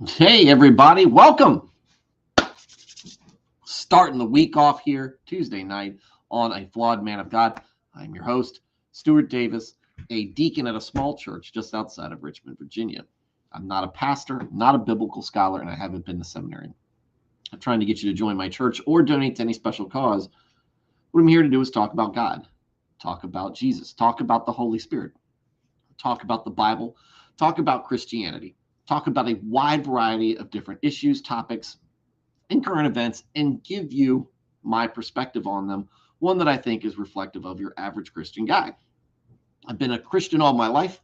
Hey, everybody, welcome. Starting the week off here, Tuesday night, on A Flawed Man of God. I'm your host, Stuart Davis, a deacon at a small church just outside of Richmond, Virginia. I'm not a pastor, not a biblical scholar, and I haven't been to seminary. I'm trying to get you to join my church or donate to any special cause. What I'm here to do is talk about God, talk about Jesus, talk about the Holy Spirit, talk about the Bible, talk about Christianity, talk about a wide variety of different issues, topics, and current events, and give you my perspective on them, one that I think is reflective of your average Christian guy. I've been a Christian all my life,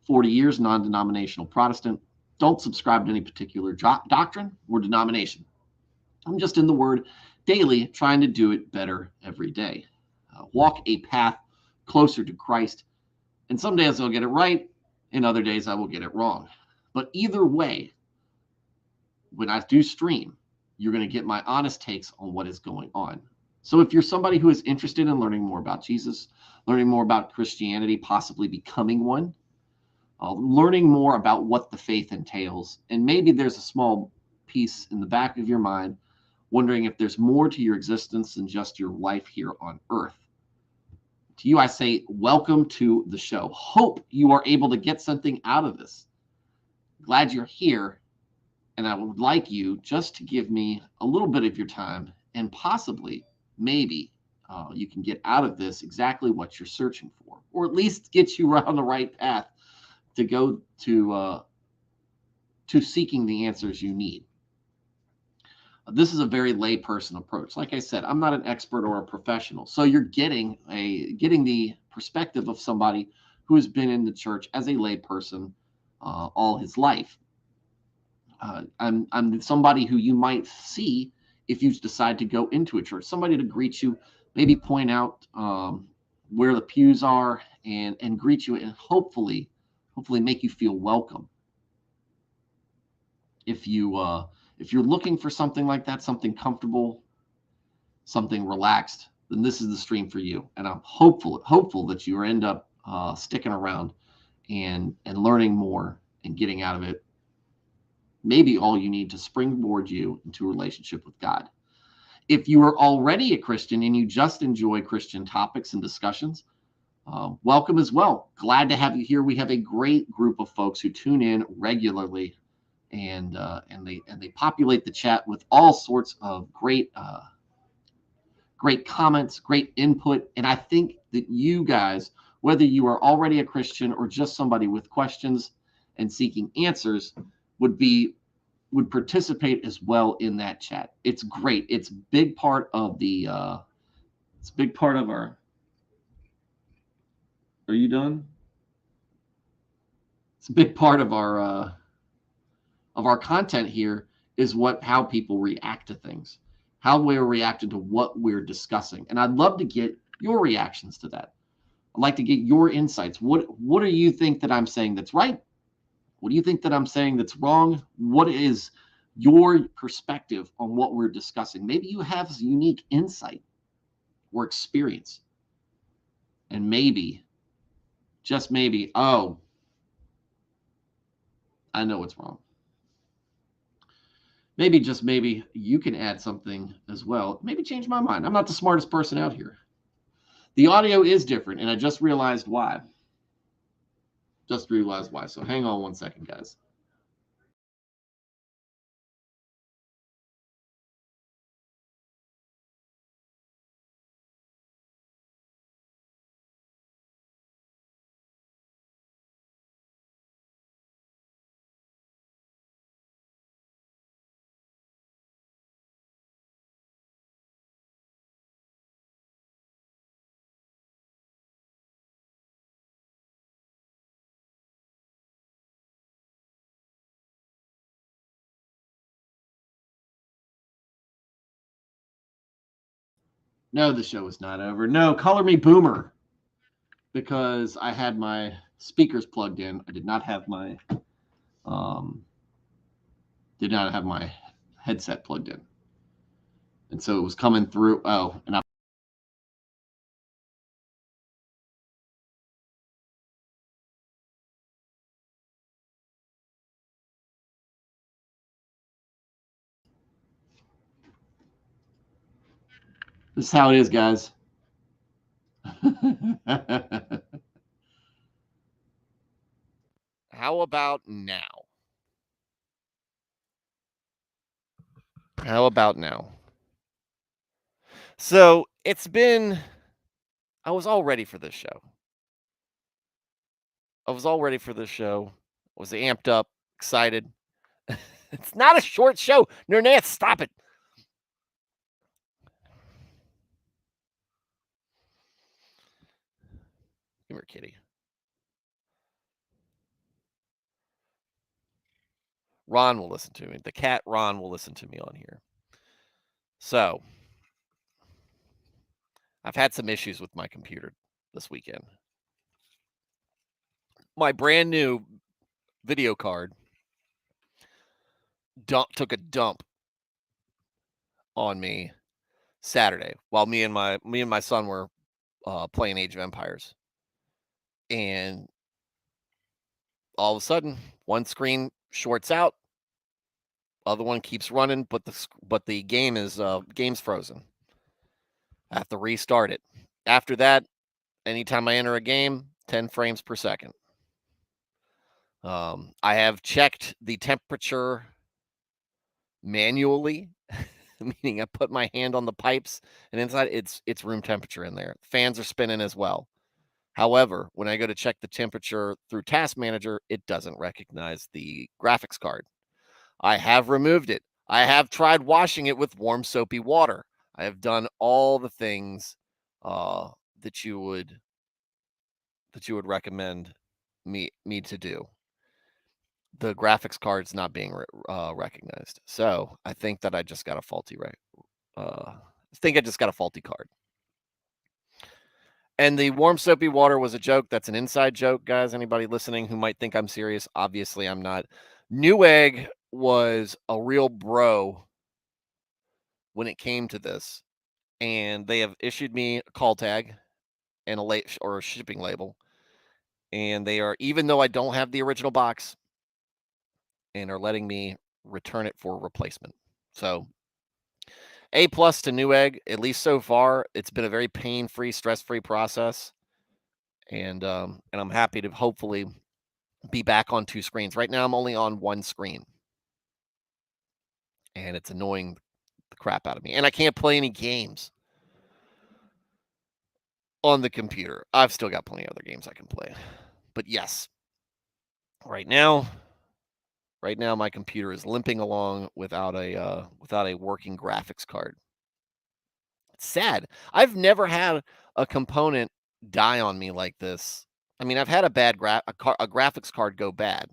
40 years, non denominational Protestant. Don't subscribe to any particular doctrine or denomination. I'm just in the Word daily, trying to do it better every day. Walk a path closer to Christ. And some days I'll get it right, and other days I will get it wrong. But either way, when I do stream, you're going to get my honest takes on what is going on. So if you're somebody who is interested in learning more about Jesus, learning more about Christianity, possibly becoming one, learning more about what the faith entails, and maybe there's a small piece in the back of your mind wondering if there's more to your existence than just your life here on earth. To you, I say, welcome to the show. Hope you are able to get something out of this. Glad you're here. And I would like you just to give me a little bit of your time and possibly, maybe, you can get out of this exactly what you're searching for, or at least get you on the right path to go to seeking the answers you need. This is a very layperson approach. Like I said, I'm not an expert or a professional, so you're getting the perspective of somebody who has been in the church as a layperson all his life. I'm somebody who you might see if you decide to go into a church, somebody to greet you, maybe point out where the pews are and greet you and hopefully make you feel welcome. If you're looking for something like that, something comfortable, something relaxed, then this is the stream for you. And I'm hopeful that you end up sticking around and learning more and getting out of it maybe all you need to springboard you into a relationship with God. If you are already a Christian and you just enjoy Christian topics and discussions, welcome as well. Glad to have you here. We have a great group of folks who tune in regularly, and they populate the chat with all sorts of great comments, great input. And I think that you guys, whether you are already a Christian or just somebody with questions and seeking answers, would participate as well in that chat. It's great. It's big part of the it's a big part of our. Are you done? It's a big part of our content here is what how people react to things, how we're reacting to what we're discussing. And I'd love to get your reactions to that. I'd like to get your insights. What do you think that I'm saying that's right? What do you think that I'm saying that's wrong? What is your perspective on what we're discussing? Maybe you have unique insight or experience. And maybe, just maybe, oh, I know what's wrong. Maybe, just maybe, you can add something as well. Maybe change my mind. I'm not the smartest person out here. The audio is different, and I just realized why. Just realized why. So hang on one second, guys. No, the show is not over. No, color me boomer because I had my speakers plugged in. I um, did not have my headset plugged in, and so it was coming through. Oh, and I This is how it is, guys. How about now? How about now? So it's been, I was all ready for this show. I was all ready for this show. I was amped up, excited. It's not a short show. Nerneth, stop it. Come here, kitty. Ron will listen to me. The cat Ron will listen to me on here. So, I've had some issues with my computer this weekend. My brand new video card took a dump on me Saturday while me and my son were playing Age of Empires, and all of a sudden, one screen shorts out, other one keeps running, but the game's frozen. I have to restart it. After that, anytime I enter a game, 10 frames per second. I have checked the temperature manually, meaning I put my hand on the pipes, and inside it's room temperature in there. Fans are spinning as well. However, when I go to check the temperature through Task Manager, it doesn't recognize the graphics card. I have removed it. I have tried washing it with warm soapy water. I have done all the things that you would recommend me to do. The graphics card's not being recognized. So I think that I just got a faulty card. And the warm soapy water was a joke. That's an inside joke, guys. Anybody listening who might think I'm serious, obviously I'm not. Newegg was a real bro when it came to this, and they have issued me a call tag and a shipping label, and they are, even though I don't have the original box, and are letting me return it for replacement. So A+ to Newegg, at least so far. It's been a very pain-free, stress-free process, and I'm happy to hopefully be back on 2 screens. Right now, I'm only on 1 screen, and it's annoying the crap out of me. And I can't play any games on the computer. I've still got plenty of other games I can play, but yes, right now my computer is limping along without a working graphics card. It's sad. I've never had a component die on me like this. I mean, I've had a graphics card go bad,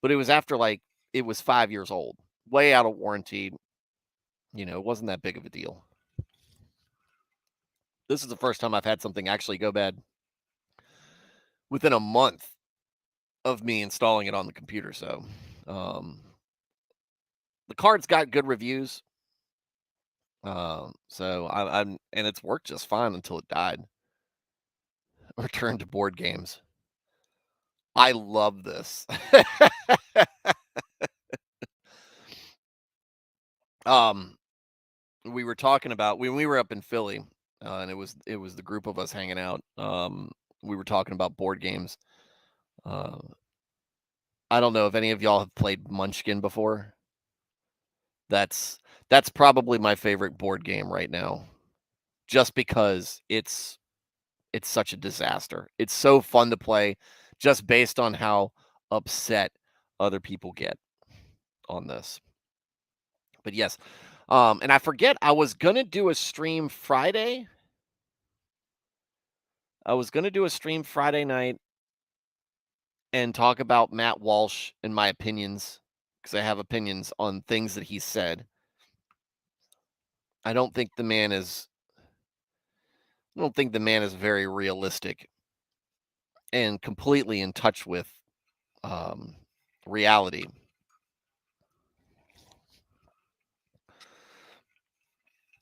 but it was after it was 5 years old, way out of warranty. It wasn't that big of a deal. This is the first time I've had something actually go bad within a month of me installing it on the computer. So, the card's got good reviews. So I'm and it's worked just fine until it died. Return to board games. I love this. We were talking about when we were up in Philly, and it was the group of us hanging out. We were talking about board games. Uh, I don't know if any of y'all have played Munchkin before. That's probably my favorite board game right now, just because it's such a disaster. It's so fun to play, just based on how upset other people get on this. But yes, and I forget, I was gonna do a stream Friday. I was gonna do a stream Friday night and talk about Matt Walsh and my opinions, because I have opinions on things that he said. I don't think the man is very realistic and completely in touch with reality.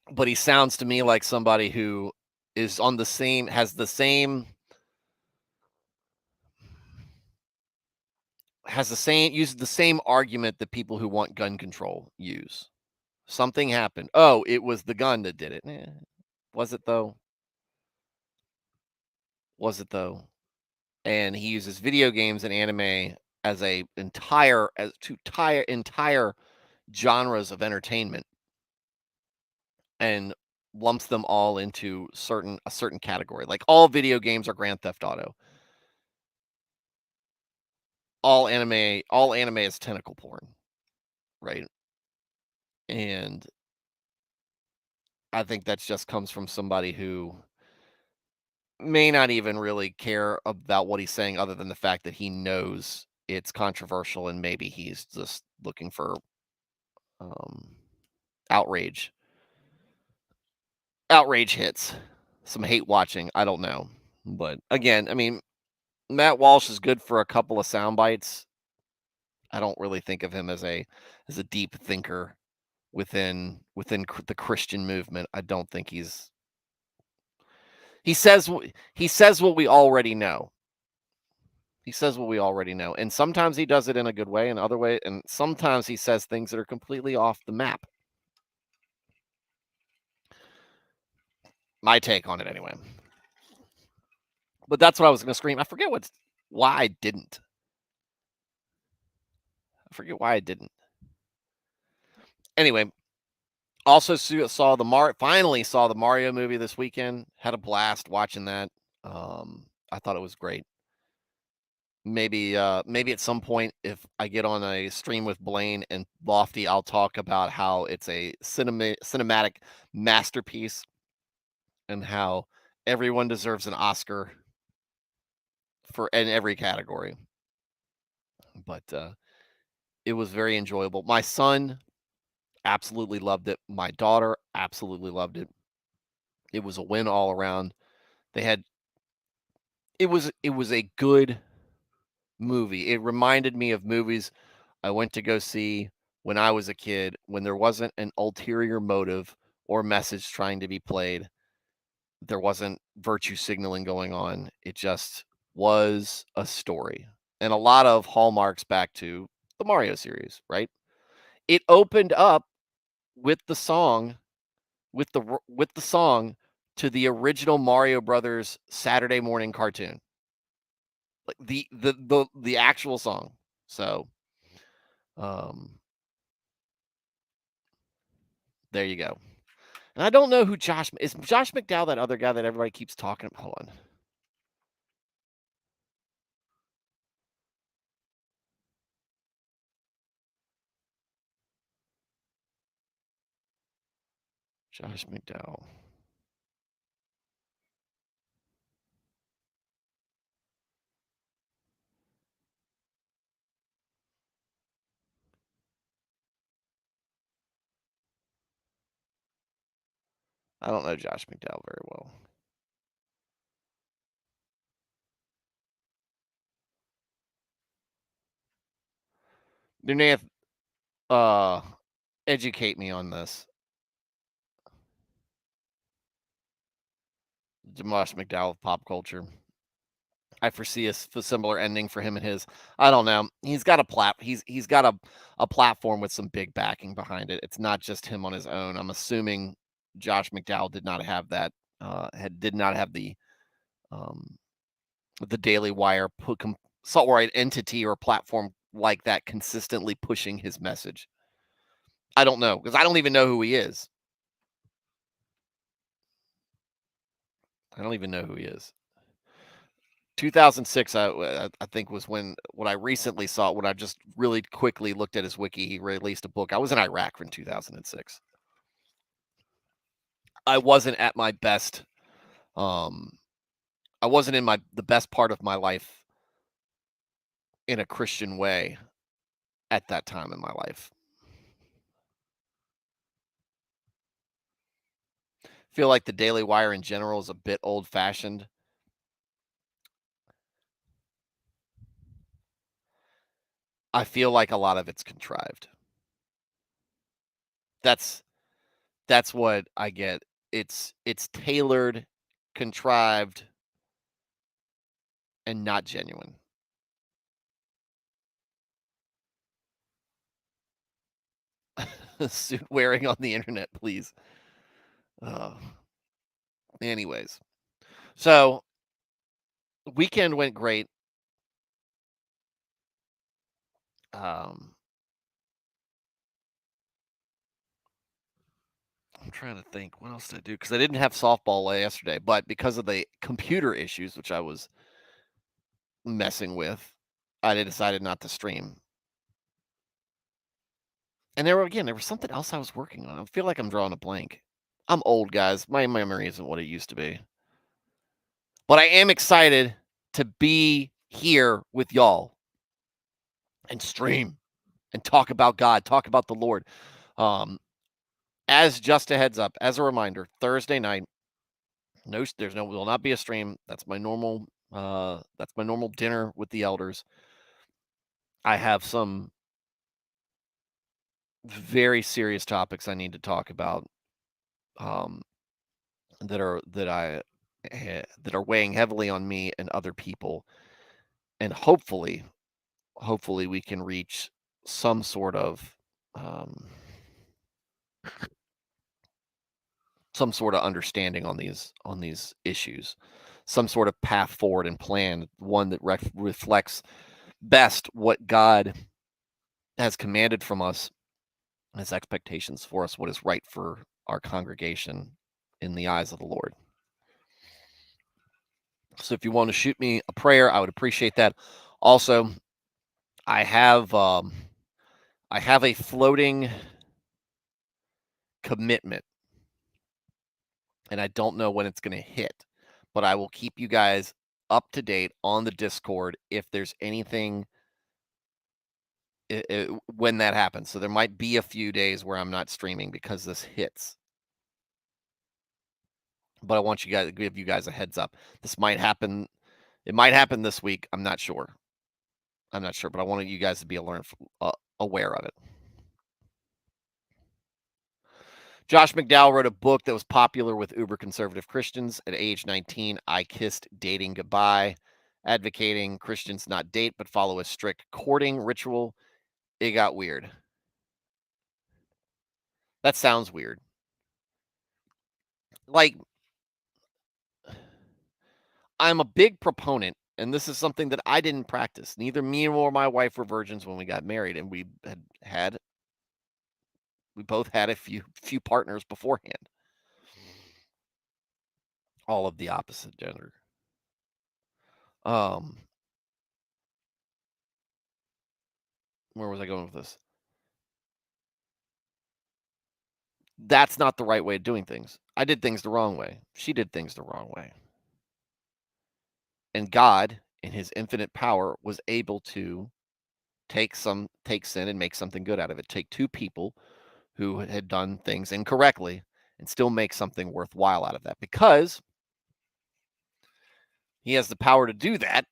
But he sounds to me like somebody who is on the same uses the same argument that people who want gun control use. Something happened. Oh, it was the gun that did it. Was it though? Was it though? And he uses video games and anime as entire genres of entertainment and lumps them all into a certain category. Like all video games are Grand Theft Auto. All anime is tentacle porn, right? And I think that just comes from somebody who may not even really care about what he's saying other than the fact that he knows it's controversial and maybe he's just looking for um, outrage. Outrage hits. Some hate watching. I don't know. But again, I mean, Matt Walsh is good for a couple of sound bites. I don't really think of him as a deep thinker within the Christian movement. I don't think he says what we already know. He says what we already know. And sometimes he does it in a good way, and sometimes he says things that are completely off the map. My take on it anyway. But that's what I was going to scream. I forget why I didn't. Anyway, also finally saw the Mario movie this weekend. Had a blast watching that. I thought it was great. Maybe at some point, if I get on a stream with Blaine and Lofty, I'll talk about how it's a cinematic masterpiece and how everyone deserves an Oscar in every category. But it was very enjoyable. My son absolutely loved it. My daughter absolutely loved it. It was a win all around. It was a good movie. It reminded me of movies I went to go see when I was a kid, when there wasn't an ulterior motive or message trying to be played. There wasn't virtue signaling going on. It just was a story. And a lot of hallmarks back to the Mario series, right? It opened up with the song with the song to the original Mario Brothers Saturday morning cartoon. Like the actual song. So um there you go. And I don't know who is Josh McDowell, that other guy that everybody keeps talking about. Hold on. Josh McDowell. I don't know Josh McDowell very well. Dunay, educate me on this. Josh McDowell of pop culture. I foresee a similar ending for him and his. I don't know. He's got he's got a platform with some big backing behind it. It's not just him on his own. I'm assuming Josh McDowell did not have that. Did not have the Daily Wire or an entity or a platform like that consistently pushing his message. I don't know because I don't even know who he is. I don't even know who he is. 2006, I think, was when I recently saw it. When I just really quickly looked at his wiki, he released a book. I was in Iraq in 2006. I wasn't at my best. I wasn't in the best part of my life in a Christian way at that time in my life. Feel like the Daily Wire in general is a bit old fashioned. I feel like a lot of it's contrived. That's what I get. It's tailored, contrived, and not genuine. Suit wearing on the internet, please. Anyways, so weekend went great. I'm trying to think what else did I do because I didn't have softball yesterday, but because of the computer issues, which I was messing with, I decided not to stream. And there was something else I was working on. I feel like I'm drawing a blank. I'm old, guys. My memory isn't what it used to be. But I am excited to be here with y'all and stream and talk about God, talk about the Lord. As just a heads up, as a reminder, Thursday night, will not be a stream. That's my normal dinner with the elders. I have some very serious topics I need to talk about that are weighing heavily on me and other people, and hopefully we can reach some sort of understanding on these issues, some sort of path forward and plan, one that reflects best what God has commanded from us, his expectations for us, what is right for our congregation in the eyes of the Lord. So if you want to shoot me a prayer, I would appreciate that. Also, I have a floating commitment, and I don't know when it's going to hit, but I will keep you guys up to date on the Discord if there's anything when that happens. So there might be a few days where I'm not streaming because this hits. But I want you guys to give you guys a heads up. This might happen. It might happen this week. I'm not sure, but I wanted you guys to be aware of it. Josh McDowell wrote a book that was popular with uber conservative Christians. At age 19, I kissed dating goodbye, advocating Christians not date but follow a strict courting ritual. It got weird. That sounds weird. Like, I'm a big proponent, and this is something that I didn't practice. Neither me nor my wife were virgins when we got married, and we both had a few partners beforehand, all of the opposite gender. Where was I going with this? That's not the right way of doing things. I did things the wrong way. She did things the wrong way. And God, in his infinite power, was able to take sin and make something good out of it. Take two people who had done things incorrectly and still make something worthwhile out of that, because he has the power to do that.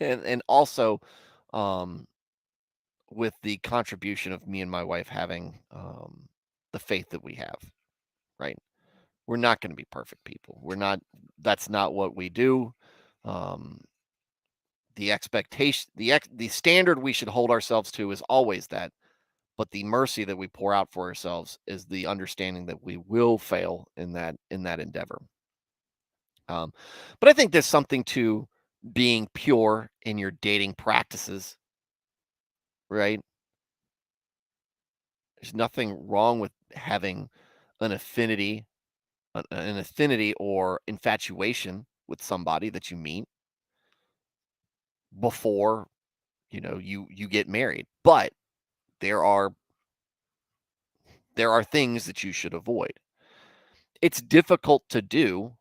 and also with the contribution of me and my wife having the faith that we have, right? We're not going to be perfect people. That's not what we do. The expectation, the standard we should hold ourselves to is always that, but the mercy that we pour out for ourselves is the understanding that we will fail in that endeavor. But I think there's something to being pure in your dating practices, right? There's nothing wrong with having an affinity or infatuation with somebody that you meet before you get married. But there are things that you should avoid. It's difficult to do,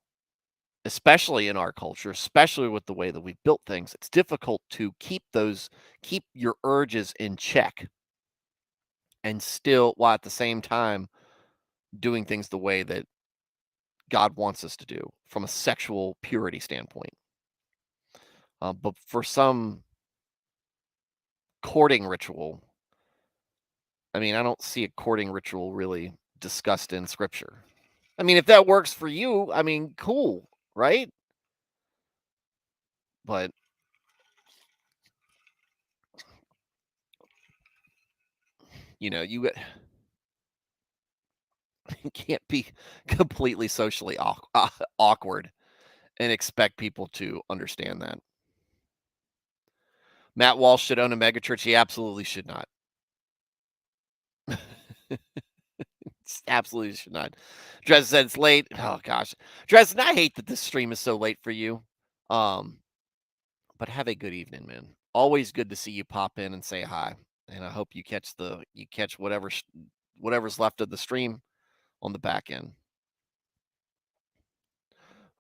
especially in our culture, especially with the way that we've built things. It's difficult to keep your urges in check, and still, while at the same time doing things the way that God wants us to do from a sexual purity standpoint. But for some courting ritual, I mean, I don't see a courting ritual really discussed in scripture. I mean, if that works for you, I mean, cool, right? But you You can't be completely socially awkward and expect people to understand that. Matt Walsh should own a megachurch. He absolutely should not. Absolutely should not. Dresden said it's late. Oh gosh, Dresden, I hate that this stream is so late for you. But have a good evening, man. Always good to see you pop in and say hi. And I hope you catch whatever's left of the stream on the back end.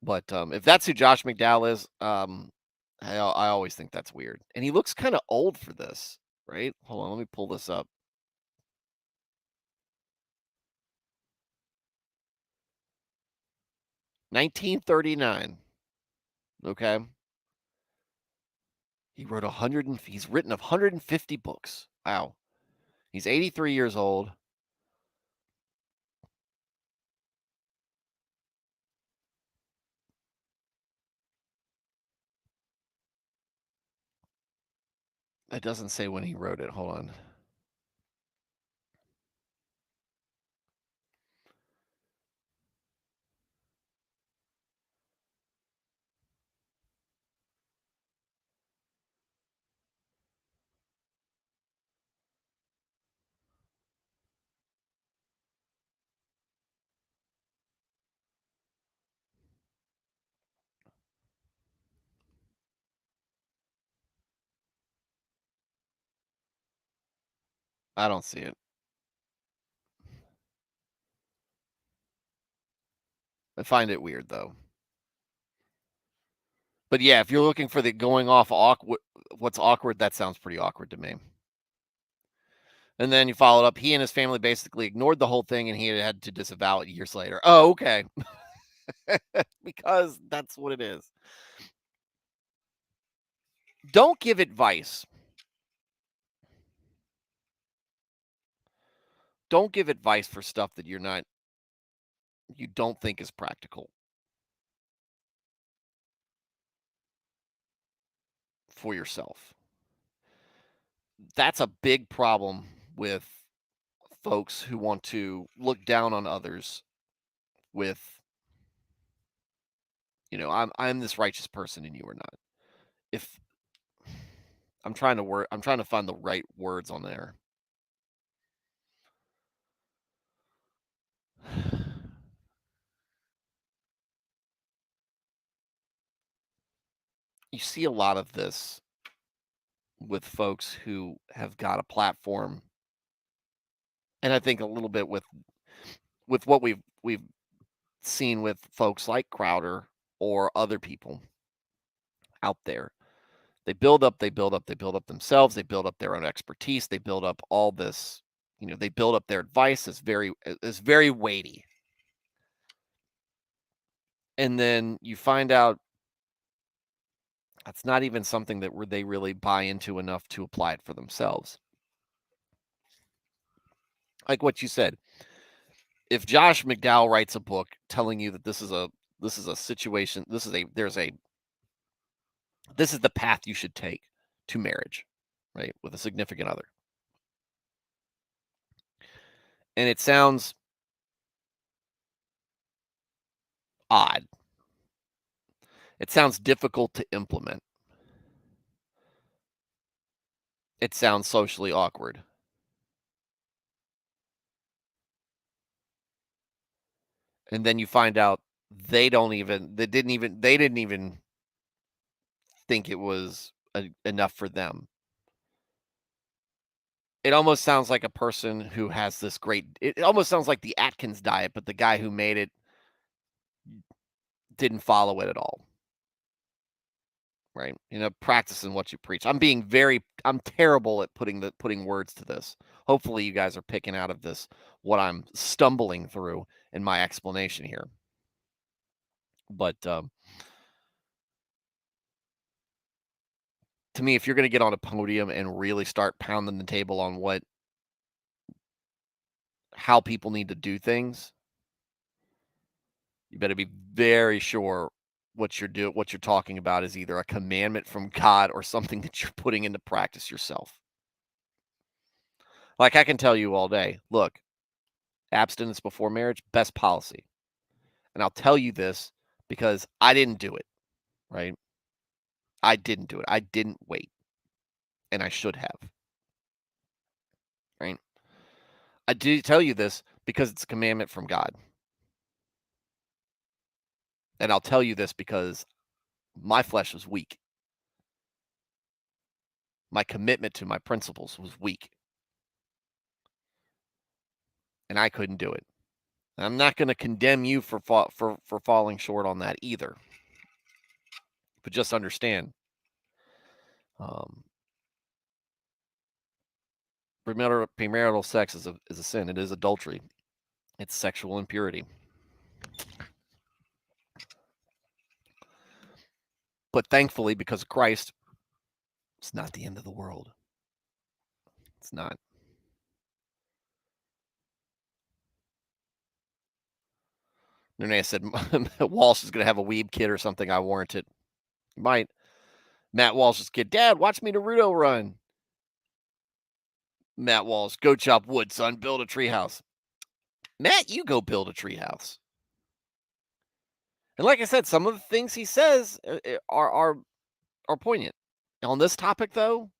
But if that's who Josh McDowell is, I always think that's weird. And he looks kind of old for this, right? Hold on, let me pull this up. $1939. Okay. He's written 150 books. Wow. He's 83 years old. It doesn't say when he wrote it. Hold on. I don't see it. I find it weird though. But yeah, if you're looking for the going off awkward, what's awkward, that sounds pretty awkward to me. And then you followed up. He and his family basically ignored the whole thing, and he had to disavow it years later. Oh, okay. Because that's what it is. Don't give advice. Don't give advice for stuff that you don't think is practical for yourself. That's a big problem with folks who want to look down on others with, I'm this righteous person and you are not. If I'm trying to find the right words on there. You see a lot of this with folks who have got a platform, and I think a little bit with what we've seen with folks like Crowder or other people out there. They build up themselves, they build up their own expertise, they build up all this, they build up their advice is very weighty. And then you find out that's not even something that they really buy into enough to apply it for themselves. Like what you said, if Josh McDowell writes a book telling you that this is a situation, this is the path you should take to marriage, right, with a significant other, and it sounds odd, it sounds difficult to implement, it sounds socially awkward, and then you find out they didn't even think it was enough for them. It almost sounds like a person who has this it almost sounds like the Atkins diet, but the guy who made it didn't follow it at all. Right? Practicing what you preach. I'm terrible at putting words to this. Hopefully you guys are picking out of this what I'm stumbling through in my explanation here. But to me, if you're going to get on a podium and really start pounding the table on how people need to do things, you better be very sure what you're talking about is either a commandment from God or something that you're putting into practice yourself. Like I can tell you all day, look, abstinence before marriage, best policy. And I'll tell you this because I didn't do it, right? I didn't do it. I didn't wait. And I should have, right? I do tell you this because it's a commandment from God. And I'll tell you this because my flesh was weak. My commitment to my principles was weak. And I couldn't do it. And I'm not going to condemn you for falling short on that either. But just understand, premarital sex is a sin. It is adultery. It's sexual impurity. But thankfully, because of Christ, it's not the end of the world. It's not. Renee said Walsh is going to have a weeb kid or something. I warrant it. Might. Matt Walsh's kid. Dad, watch me Naruto run. Matt Walsh, go chop wood, son. Build a treehouse. Matt, you go build a treehouse. And like I said, some of the things he says are poignant. On this topic, though,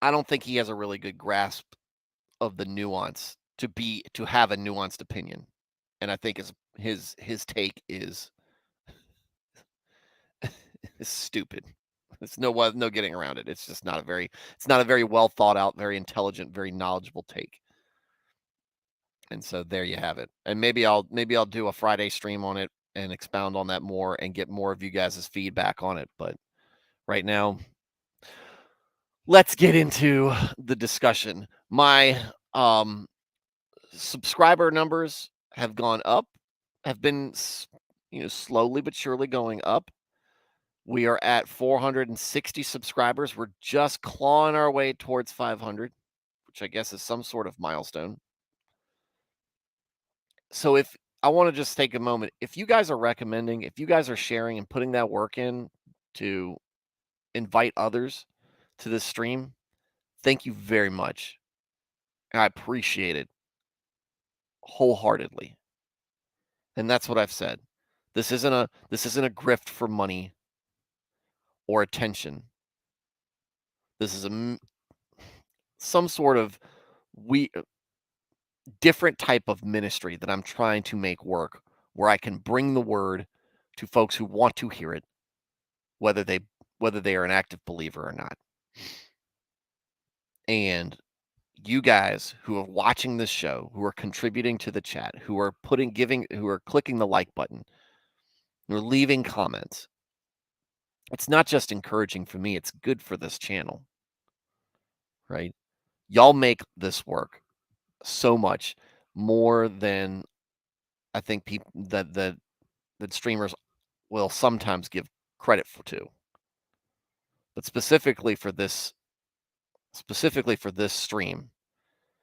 I don't think he has a really good grasp of the nuance to have a nuanced opinion. And I think his take is stupid. It's no getting around it. It's just not a very well thought out, very intelligent, very knowledgeable take. And so there you have it. And maybe I'll do a Friday stream on it and expound on that more and get more of you guys' feedback on it. But right now, let's get into the discussion. My subscriber numbers have gone up, have been slowly but surely going up. We are at 460 subscribers. We're just clawing our way towards 500, which I guess is some sort of milestone. So if I want to just take a moment, if you guys are recommending, if you guys are sharing and putting that work in to invite others to this stream, thank you very much. And I appreciate it wholeheartedly. And that's what I've said. This isn't a grift for money or attention. This is some sort of different type of ministry that I'm trying to make work, where I can bring the word to folks who want to hear it, whether they are an active believer or not. And you guys who are watching this show, who are contributing to the chat, who are who are clicking the like button, who are leaving comments, it's not just encouraging for me, it's good for this channel, right? Y'all make this work so much more than I think people that streamers will sometimes give credit to. But specifically for this stream,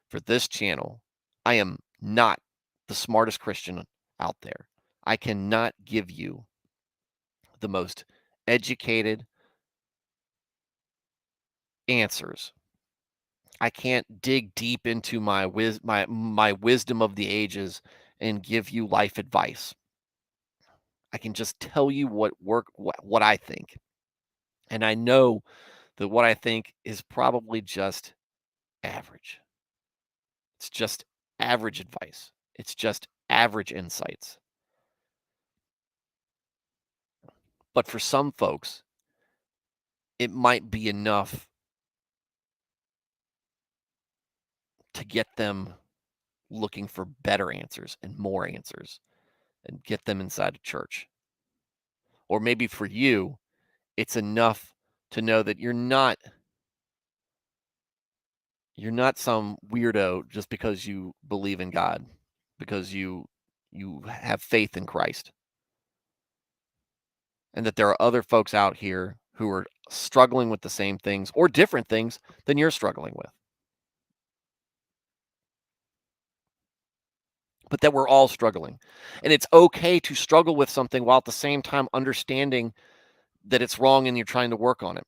for this channel, I am not the smartest Christian out there. I cannot give you the most educated answers. I can't dig deep into my wisdom of the ages and give you life advice. I can just tell you what I think. And I know that what I think is probably just average. It's just average advice. It's just average insights. But for some folks, it might be enough to get them looking for better answers and more answers and get them inside a church. Or maybe for you, it's enough to know that you're not some weirdo just because you believe in God, because you have faith in Christ. And that there are other folks out here who are struggling with the same things or different things than you're struggling with. But that we're all struggling. And it's okay to struggle with something while at the same time understanding that it's wrong and you're trying to work on it.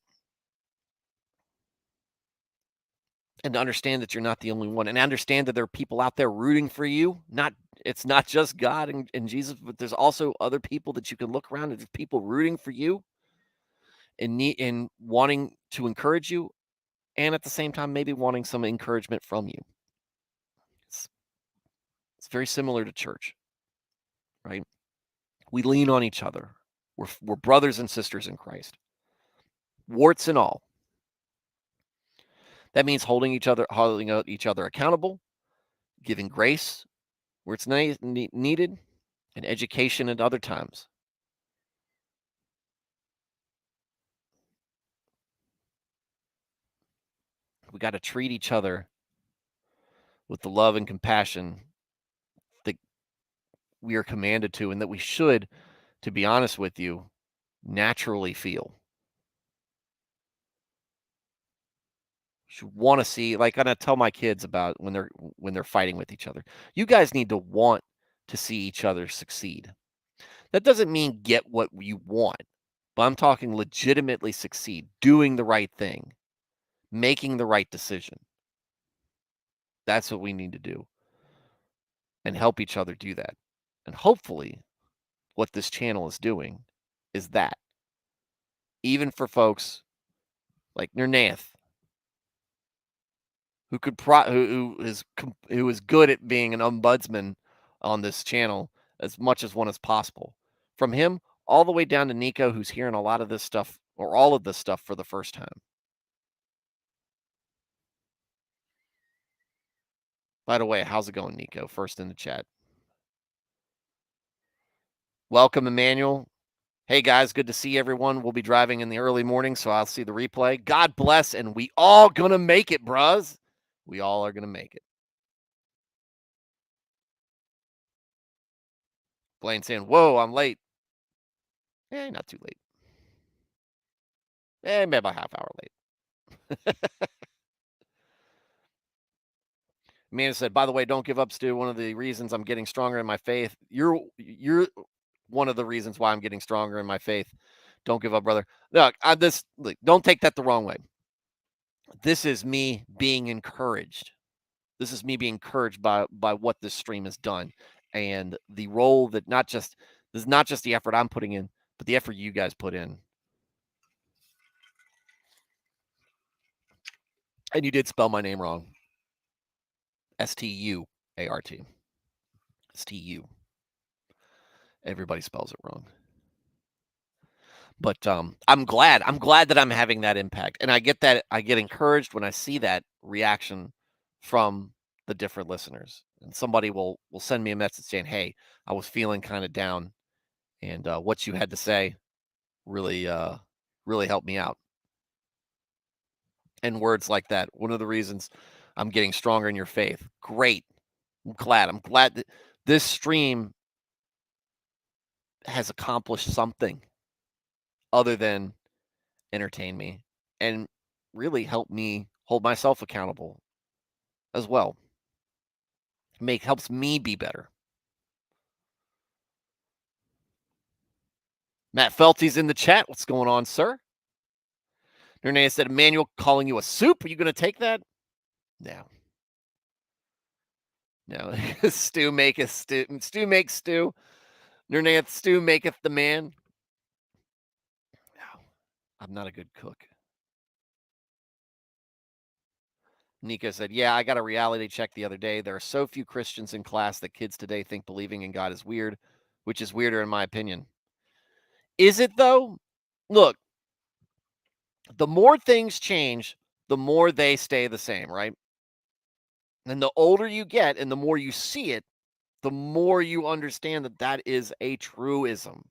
And to understand that you're not the only one, and understand that there are people out there rooting for you. It's not just God and Jesus, but there's also other people that you can look around and there's people rooting for you and wanting to encourage you, and at the same time maybe wanting some encouragement from you. It's very similar to church, right? We lean on each other. We're brothers and sisters in Christ, warts and all. That means holding each other accountable, giving grace where it's needed, and education at other times. We got to treat each other with the love and compassion that we are commanded to, and that we should, to be honest with you, naturally feel. Should want to see, like, I tell my kids about when they're fighting with each other. You guys need to want to see each other succeed. That doesn't mean get what you want, but I'm talking legitimately succeed, doing the right thing, making the right decision. That's what we need to do, and help each other do that. And hopefully, what this channel is doing is that. Even for folks like Nernath, who is good at being an ombudsman on this channel as much as one as possible. From him all the way down to Nico, who's hearing a lot of this stuff or all of this stuff for the first time. By the way, how's it going, Nico? First in the chat. Welcome, Emmanuel. Hey, guys, good to see everyone. We'll be driving in the early morning, so I'll see the replay. God bless, and we all gonna make it, bros. We all are gonna make it. Blaine saying, whoa, I'm late. Not too late. Maybe about a half hour late. Amanda said, by the way, don't give up, Stu. One of the reasons I'm getting stronger in my faith. You're one of the reasons why I'm getting stronger in my faith. Don't give up, brother. Look, don't take that the wrong way. This is me being encouraged. This is me being encouraged by what this stream has done, and the role that this is not just the effort I'm putting in, but the effort you guys put in. And you did spell my name wrong. Stuart. Stu. Everybody spells it wrong. But I'm glad that I'm having that impact. And I get encouraged when I see that reaction from the different listeners. And somebody will send me a message saying, hey, I was feeling kind of down. And what you had to say really helped me out. And words like that. One of the reasons I'm getting stronger in your faith. Great. I'm glad that this stream has accomplished something other than entertain me and really help me hold myself accountable as well. Helps me be better. Matt Felty's in the chat. What's going on, sir? Renee said, Emmanuel calling you a soup. Are you going to take that? No. Stew maketh stew. Stew makes stew. Renee, stew maketh the man. No, I'm not a good cook. Nico said, yeah, I got a reality check the other day. There are so few Christians in class that kids today think believing in God is weird, which is weirder in my opinion. Is it though? Look, the more things change, the more they stay the same, right? And the older you get and the more you see it, the more you understand that is a truism.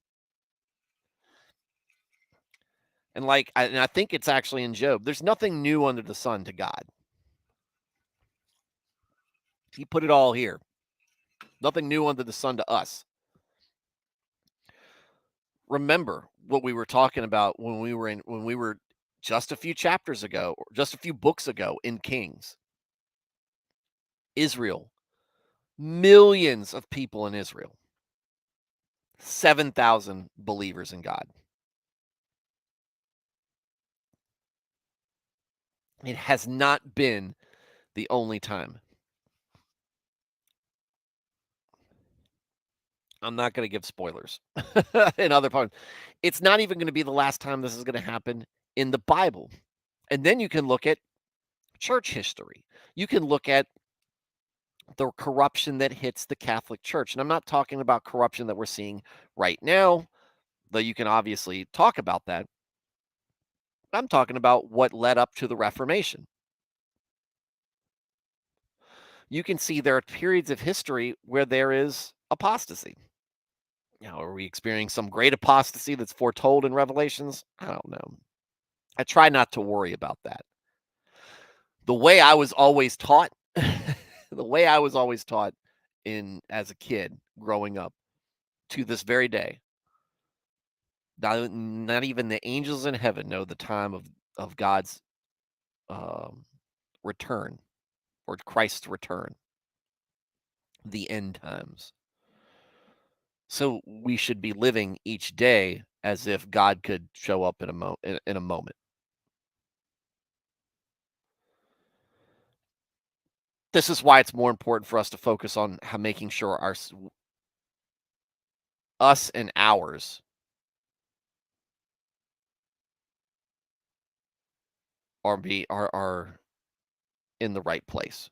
And I think it's actually in Job. There's nothing new under the sun to God. He put it all here. Nothing new under the sun to us. Remember what we were talking about when we were just a few chapters ago, or just a few books ago in Kings. Israel. Millions of people in Israel. 7,000 believers in God. It has not been the only time. I'm not going to give spoilers in other parts. It's not even going to be the last time this is going to happen in the Bible. And then you can look at church history. You can look at the corruption that hits the Catholic Church. And I'm not talking about corruption that we're seeing right now, though you can obviously talk about that. I'm talking about what led up to the Reformation. You can see there are periods of history where there is apostasy. Now, are we experiencing some great apostasy that's foretold in Revelations? I don't know. I try not to worry about that. The way I was always taught, the way I was always taught as a kid growing up to this very day, not even the angels in heaven know the time of God's return, or Christ's return, the end times. So we should be living each day as if God could show up in a moment. This is why it's more important for us to focus on making sure us and ours are in the right place.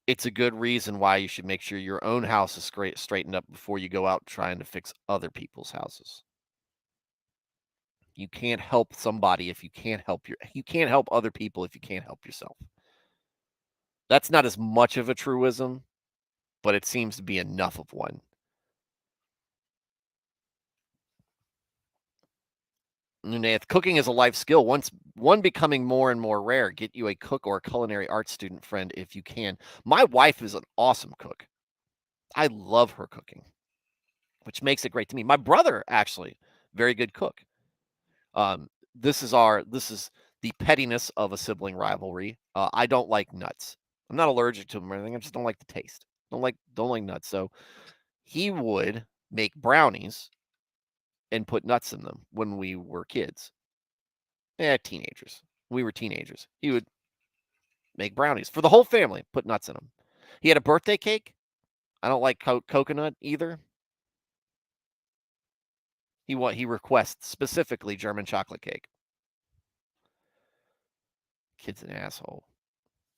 It's a good reason why you should make sure your own house is straightened up before you go out trying to fix other people's houses. You can't help somebody if you can't help other people if you can't help yourself. That's not as much of a truism, but it seems to be enough of one. Cooking is a life skill. One becoming more and more rare. Get you a cook or a culinary arts student friend if you can. My wife is an awesome cook. I love her cooking, which makes it great to me. My brother, actually, very good cook. This is the pettiness of a sibling rivalry. I don't like nuts. I'm not allergic to them or anything. I just don't like the taste. Don't like nuts. So he would make brownies and put nuts in them when we were kids. Teenagers. We were teenagers. He would make brownies for the whole family, put nuts in them. He had a birthday cake. I don't like coconut either. He requests specifically German chocolate cake. Kid's an asshole.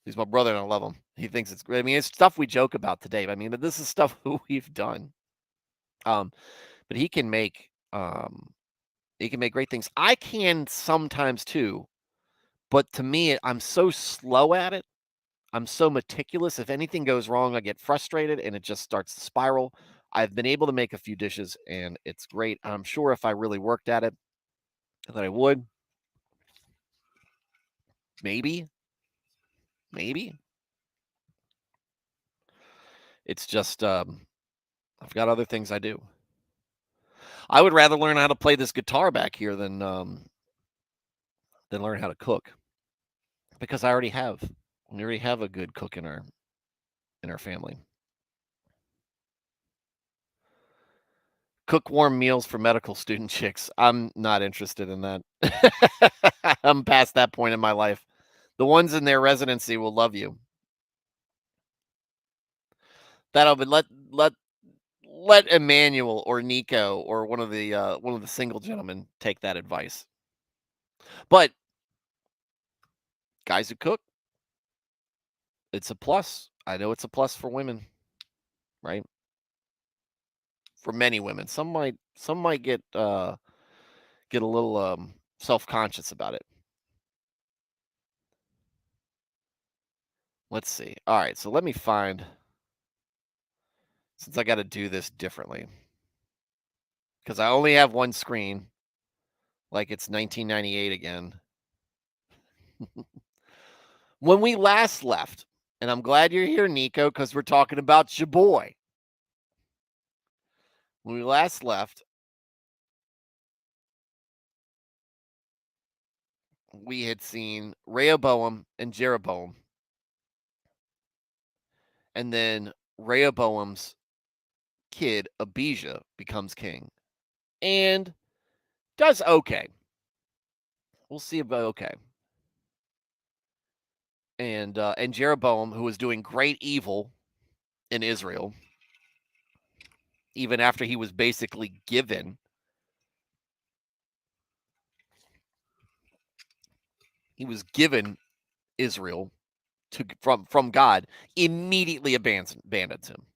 He's my brother and I love him. He thinks it's great. I mean, it's stuff we joke about today. I mean, this is stuff we've done. But he can make great things. I can sometimes too, but to me, I'm so slow at it. I'm so meticulous. If anything goes wrong, I get frustrated and it just starts to spiral. I've been able to make a few dishes and it's great. I'm sure if I really worked at it, that I would. Maybe. It's just I've got other things I do. I would rather learn how to play this guitar back here than learn how to cook, because we already have a good cook in our family. Cook warm meals for medical student chicks. I'm not interested in that. I'm past that point in my life. The ones in their residency will love you. That'll be let Emmanuel or Nico or one of the single gentlemen take that advice. But guys who cook, it's a plus. I know it's a plus for women, right? For many women, some might get a little self-conscious about it. Let's see. All right, so let me find, since I got to do this differently, because I only have one screen, like it's 1998 again. When we last left, and I'm glad you're here, Nico, because we're talking about your boy. When we last left, we had seen Rehoboam and Jeroboam, and then Rehoboam's kid Abijah becomes king, and Does okay. We'll see about okay. And Jeroboam, who was doing great evil in Israel, even after he was basically given Israel from God, immediately abandons him.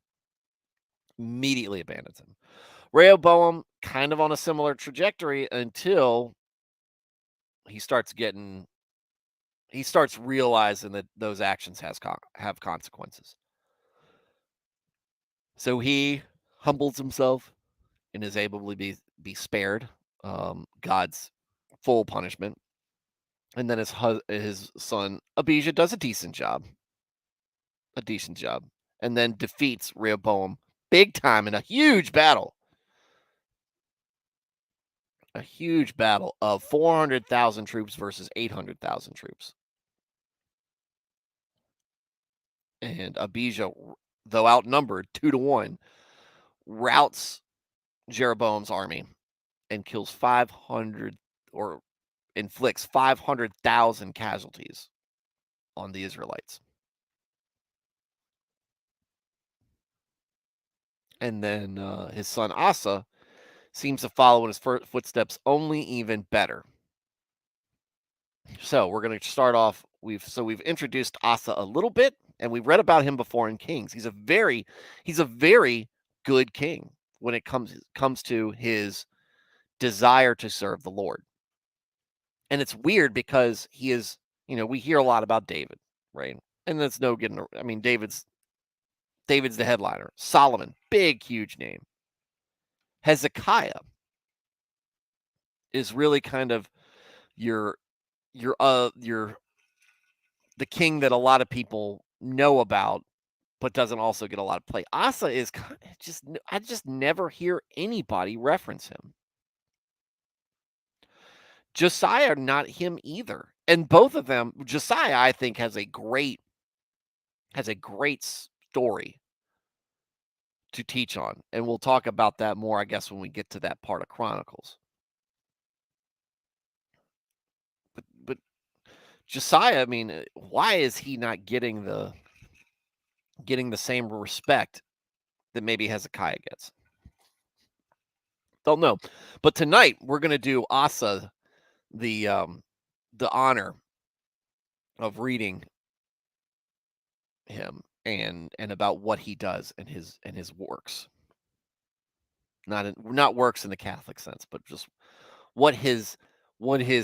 Immediately abandons him. Rehoboam kind of on a similar trajectory until he starts realizing that those actions have consequences. So he humbles himself and is able to be spared God's full punishment. And then his son Abijah does a decent job, and then defeats Rehoboam big time in a huge battle of 400,000 troops versus 800,000 troops. And Abijah, though outnumbered 2-1, routs Jeroboam's army and kills 500 or inflicts 500,000 casualties on the Israelites. And then his son Asa seems to follow in his footsteps only even better. So we're going to start off. We've introduced Asa a little bit, and we've read about him before in Kings. He's a very good king when it comes to his desire to serve the Lord. And it's weird because he is, we hear a lot about David, right? And that's no getting. I mean, David's the headliner. Solomon, big, huge name. Hezekiah is really kind of your the king that a lot of people know about, but doesn't also get a lot of play. Asa is kind of I just never hear anybody reference him. Josiah, not him either. And both of them, Josiah, I think, has a great story to teach on. And we'll talk about that more, I guess, when we get to that part of Chronicles. But Josiah, I mean, why is he not getting the same respect that maybe Hezekiah gets? Don't know. But tonight we're going to do Asa the honor of reading him and about what he does and his works. Not works in the Catholic sense, but just what his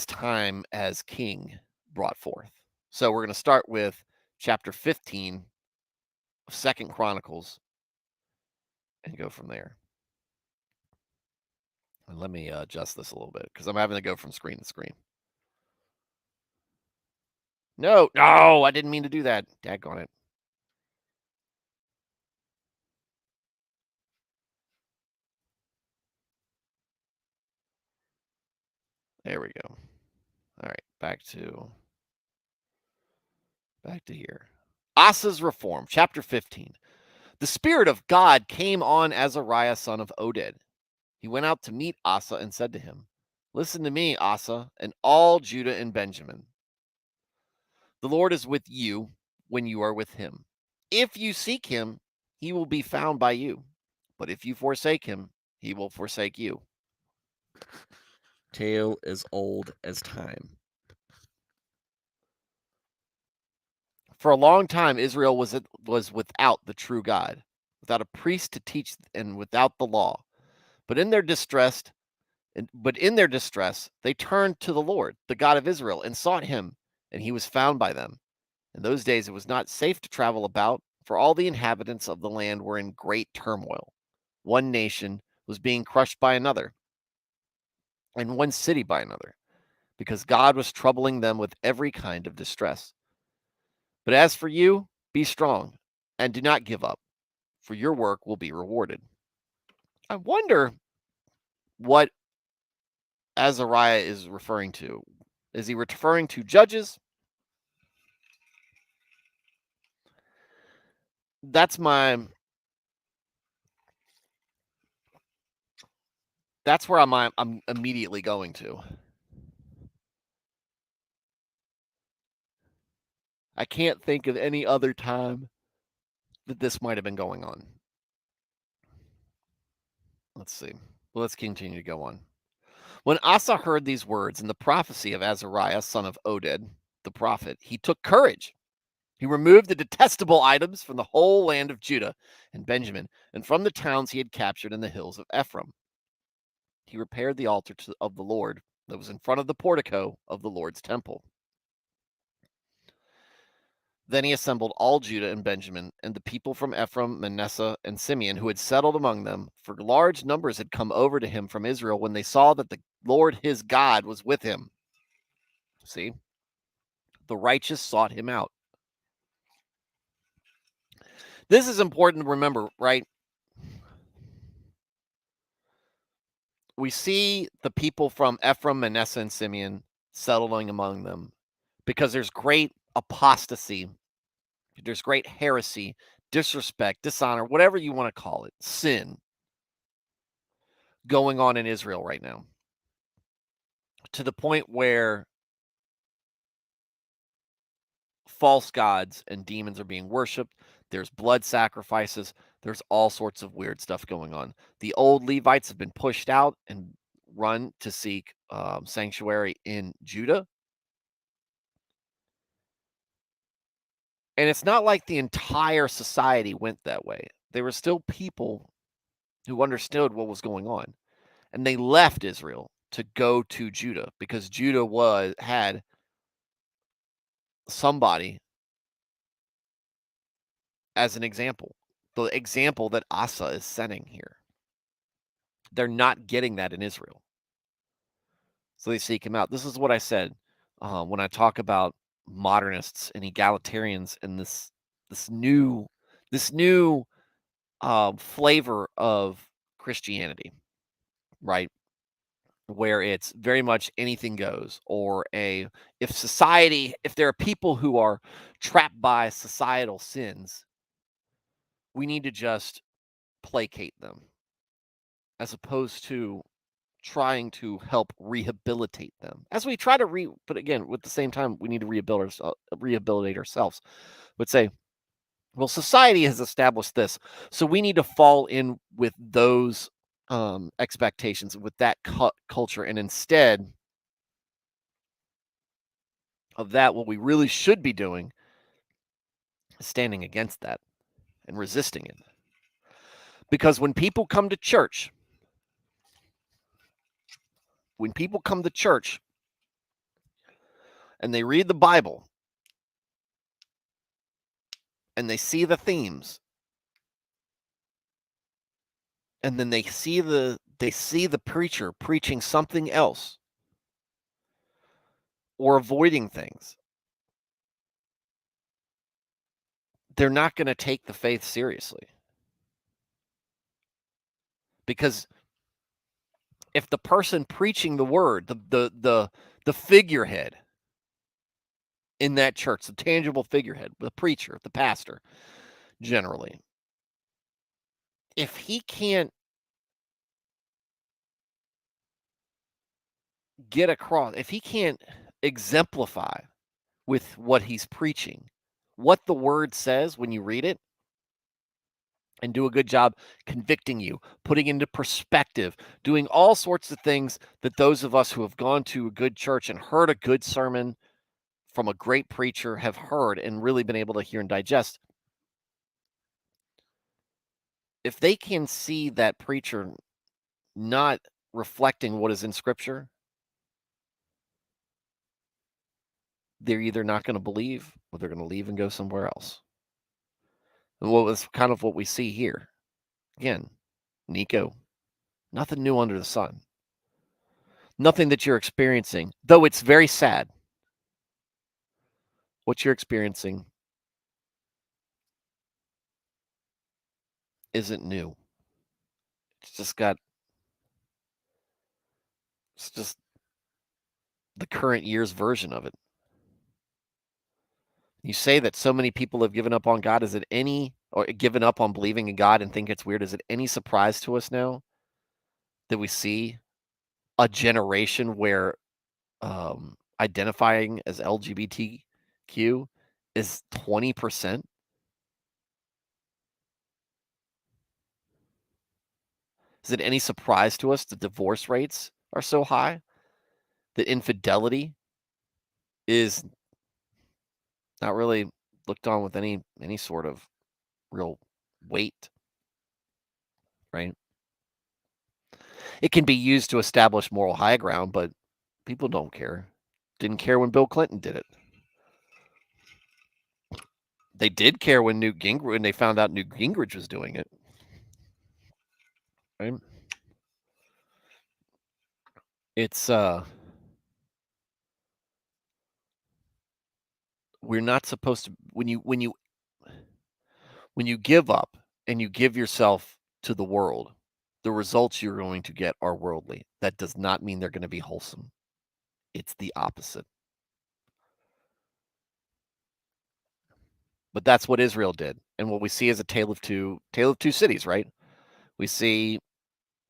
time as king brought forth. So we're going to start with chapter 15 of 2nd Chronicles and go from there. And let me adjust this a little bit because I'm having to go from screen to screen. No, I didn't mean to do that. Daggone it. There we go. All right, back to here. Asa's reform, chapter 15. The Spirit of God came on Azariah, son of Oded. He went out to meet Asa and said to him, "Listen to me, Asa, and all Judah and Benjamin. The Lord is with you when you are with him. If you seek him, he will be found by you. But if you forsake him, he will forsake you." Tale as old as time. For a long time, Israel was without the true God, without a priest to teach, and without the law. But in their distress, they turned to the Lord, the God of Israel, and sought him, and he was found by them. In those days, it was not safe to travel about, for all the inhabitants of the land were in great turmoil. One nation was being crushed by another, and one city by another, because God was troubling them with every kind of distress. But as for you, be strong and do not give up, for your work will be rewarded. I wonder what Azariah is referring to. Is he referring to Judges? That's my That's where I'm immediately going to. I can't think of any other time that this might have been going on. Let's see. Let's continue to go on. When Asa heard these words and the prophecy of Azariah, son of Oded, the prophet, he took courage. He removed the detestable items from the whole land of Judah and Benjamin, and from the towns he had captured in the hills of Ephraim. He repaired the altar of the Lord that was in front of the portico of the Lord's temple. Then he assembled all Judah and Benjamin, and the people from Ephraim, Manasseh, and Simeon, who had settled among them, for large numbers had come over to him from Israel when they saw that the Lord his God was with him. See? The righteous sought him out. This is important to remember, right? We see the people from Ephraim, Manasseh, and Simeon settling among them because there's great apostasy, there's great heresy, disrespect, dishonor, whatever you want to call it, sin going on in Israel right now, to the point where false gods and demons are being worshipped. There's blood sacrifices. There's all sorts of weird stuff going on. The old Levites have been pushed out and run to seek sanctuary in Judah. And it's not like the entire society went that way. There were still people who understood what was going on. And they left Israel to go to Judah because Judah had somebody as an example. The example that Asa is setting here. They're not getting that in Israel. So they seek him out. This is what I said when I talk about modernists and egalitarians and this new flavor of Christianity, right? Where it's very much anything goes, or if there are people who are trapped by societal sins, we need to just placate them as opposed to trying to help rehabilitate them. As we try to but again, with the same time, we need to rehabilitate ourselves. But say, well, society has established this, so we need to fall in with those expectations, with that culture, and instead of that, what we really should be doing is standing against that and resisting it. Because when people come to church, and they read the Bible and they see the themes, and then they see the preacher preaching something else or avoiding things, they're not going to take the faith seriously. Because if the person preaching the word, the figurehead in that church, the tangible figurehead, the preacher, the pastor, generally, if he can't get across, if he can't exemplify with what he's preaching, what the word says when you read it, and do a good job convicting you, putting into perspective, doing all sorts of things that those of us who have gone to a good church and heard a good sermon from a great preacher have heard and really been able to hear and digest. If they can see that preacher not reflecting what is in Scripture, they're either not going to believe or they're going to leave and go somewhere else. And what was kind of what we see here. Again, Nico, nothing new under the sun. Nothing that you're experiencing, though it's very sad. What you're experiencing isn't new. It's just the current year's version of it. You say that so many people have given up on God. Or given up on believing in God and think it's weird? Is it any surprise to us now that we see a generation where identifying as LGBTQ is 20%? Is it any surprise to us that divorce rates are so high? That infidelity is not really looked on with any sort of real weight, right? It can be used to establish moral high ground, but people don't care. Didn't care when Bill Clinton did it. They did care when when they found out Newt Gingrich was doing it, right? It's we're not supposed to when you give up and you give yourself to the world, the results you're going to get are worldly. That does not mean they're going to be wholesome. It's the opposite. But that's what Israel did. And what we see is a tale of two cities, right? We see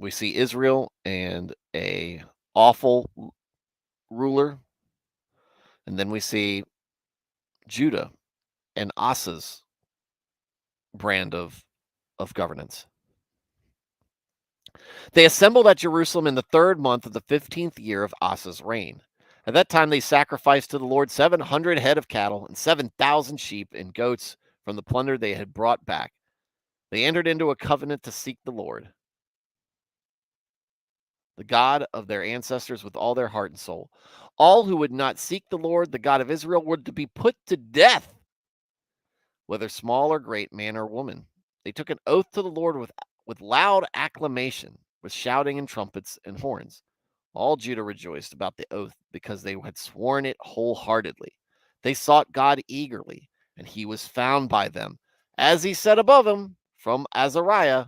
Israel and a awful ruler, and then we see Judah and Asa's brand of governance. They assembled at Jerusalem in the 3rd month of the 15th year of Asa's reign. At that time, they sacrificed to the Lord 700 head of cattle and 7,000 sheep and goats from the plunder they had brought back. They entered into a covenant to seek the Lord, the God of their ancestors, with all their heart and soul. All who would not seek the Lord, the God of Israel, were to be put to death, whether small or great, man or woman. They took an oath to the Lord with loud acclamation, with shouting and trumpets and horns. All Judah rejoiced about the oath because they had sworn it wholeheartedly. They sought God eagerly, and he was found by them. As he said above him from Azariah,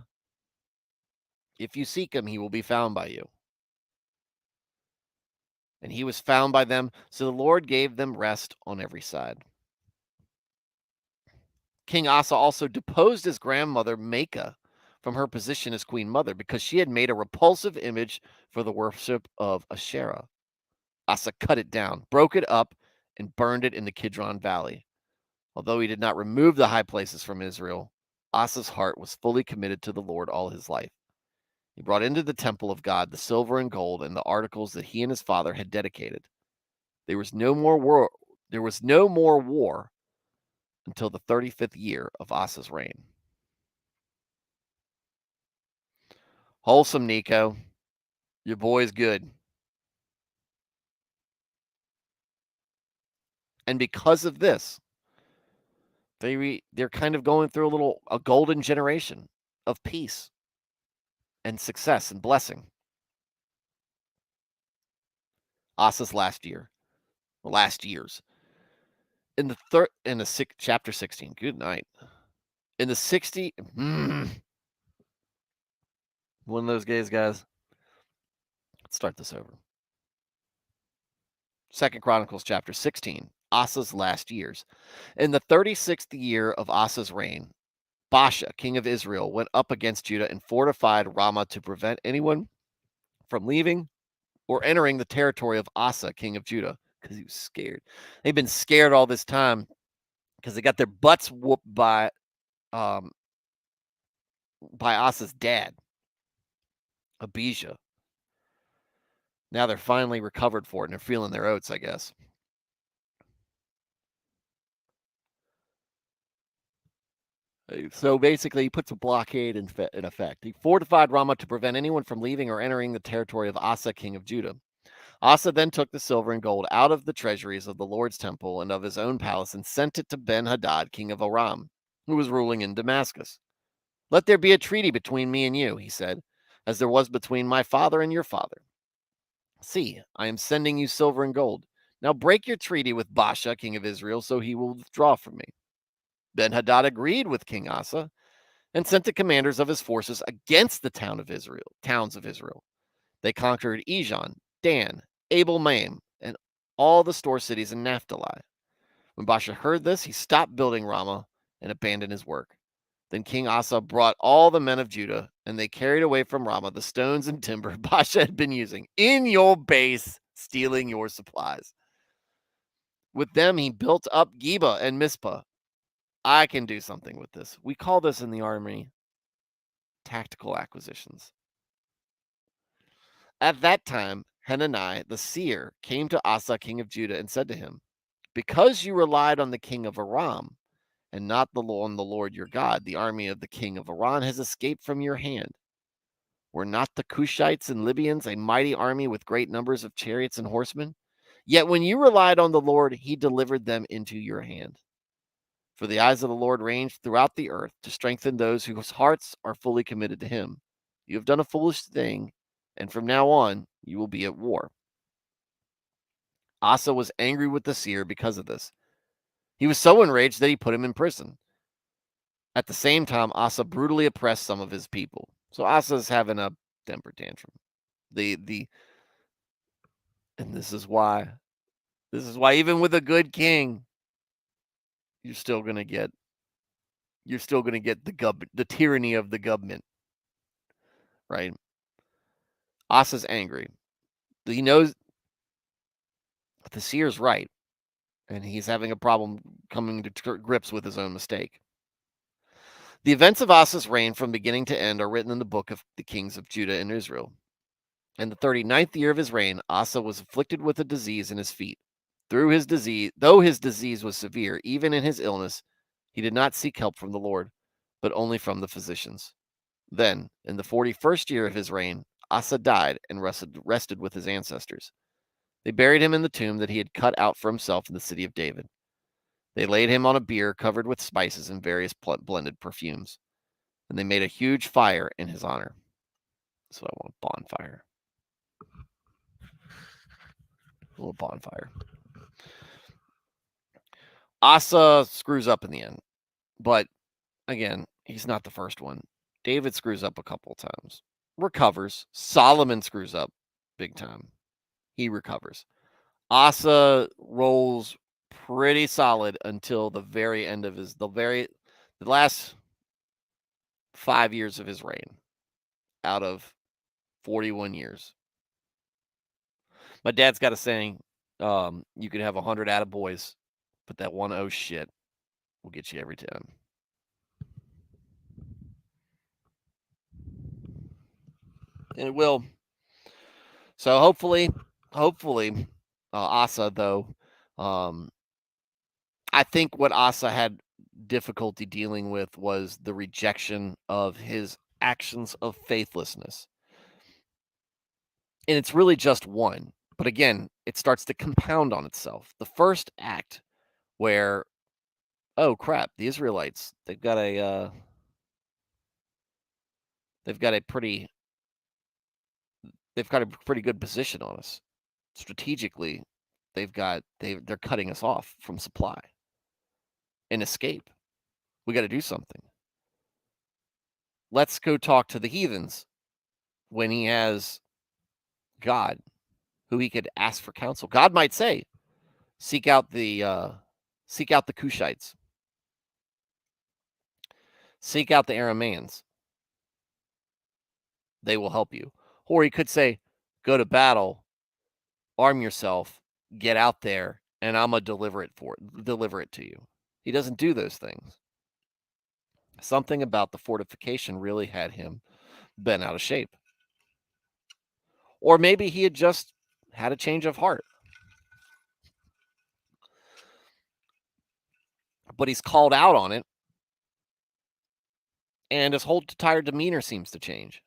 if you seek him, he will be found by you. And he was found by them, so the Lord gave them rest on every side. King Asa also deposed his grandmother Maacah from her position as queen mother because she had made a repulsive image for the worship of Asherah. Asa cut it down, broke it up, and burned it in the Kidron Valley. Although he did not remove the high places from Israel, Asa's heart was fully committed to the Lord all his life. He brought into the temple of God the silver and gold and the articles that he and his father had dedicated. There was no more war. There was no more war until the 35th year of Asa's reign. Wholesome, Nico. Your boy's good. And because of this, they're kind of going through a golden generation of peace and success and blessing. Asa's last years. In the chapter 16. Good night. In the 60 one of those guys. Let's start this over. 2 Chronicles chapter 16. Asa's last years. In the 36th year of Asa's reign, Baasha, king of Israel, went up against Judah and fortified Ramah to prevent anyone from leaving or entering the territory of Asa, king of Judah, because he was scared. They've been scared all this time because they got their butts whooped by Asa's dad, Abijah. Now they're finally recovered for it and they're feeling their oats, I guess. So basically, he puts a blockade in effect. He fortified Ramah to prevent anyone from leaving or entering the territory of Asa, king of Judah. Asa then took the silver and gold out of the treasuries of the Lord's temple and of his own palace and sent it to Ben-Hadad, king of Aram, who was ruling in Damascus. Let there be a treaty between me and you, he said, as there was between my father and your father. See, I am sending you silver and gold. Now break your treaty with Baasha, king of Israel, so he will withdraw from me. Ben-Hadad agreed with King Asa and sent the commanders of his forces against the towns of Israel. They conquered Ijon, Dan, Abel-Maim, and all the store cities in Naphtali. When Baasha heard this, he stopped building Ramah and abandoned his work. Then King Asa brought all the men of Judah, and they carried away from Ramah the stones and timber Baasha had been using in your base, stealing your supplies. With them, he built up Geba and Mizpah. I can do something with this. We call this in the army tactical acquisitions. At that time, Hanani the seer came to Asa, king of Judah, and said to him, because you relied on the king of Aram and not on the Lord your God, the army of the king of Aram has escaped from your hand. Were not the Cushites and Libyans a mighty army with great numbers of chariots and horsemen? Yet when you relied on the Lord, he delivered them into your hand. For the eyes of the Lord range throughout the earth to strengthen those whose hearts are fully committed to him. You have done a foolish thing, and from now on you will be at war. Asa was angry with the seer because of this. He was so enraged that he put him in prison. At the same time, Asa brutally oppressed some of his people. So Asa's having a temper tantrum. And this is why even with a good king, you're still gonna get the tyranny of the government, right? Asa's angry. He knows the seer's right, and he's having a problem coming to grips with his own mistake. The events of Asa's reign from beginning to end are written in the book of the kings of Judah and Israel. In the 39th year of his reign, Asa was afflicted with a disease in his feet. Though his disease was severe, even in his illness, he did not seek help from the Lord, but only from the physicians. Then, in the 41st year of his reign, Asa died and rested with his ancestors. They buried him in the tomb that he had cut out for himself in the city of David. They laid him on a bier covered with spices and various blended perfumes, and they made a huge fire in his honor. So I want a bonfire. A little bonfire. Asa screws up in the end, but again, he's not the first one. David screws up a couple of times, recovers. Solomon screws up big time. He recovers. Asa rolls pretty solid until the very end of the last 5 years of his reign out of 41 years. My dad's got a saying, you can have 100 attaboys, but that one oh shit will get you every time. And it will. So hopefully, Asa, though, I think what Asa had difficulty dealing with was the rejection of his actions of faithlessness. And it's really just one. But again, it starts to compound on itself. The first act where, oh crap, the Israelites, they've got a pretty good position on us. Strategically, they're cutting us off from supply and escape. We got to do something. Let's go talk to the heathens when he has God, who he could ask for counsel. God might say, seek out the Cushites, seek out the Arameans. They will help you. Or he could say, go to battle, arm yourself, get out there, and I'm gonna deliver it to you. He doesn't do those things. Something about the fortification really had him bent out of shape. Or maybe he had just had a change of heart. But he's called out on it, and his whole entire demeanor seems to change.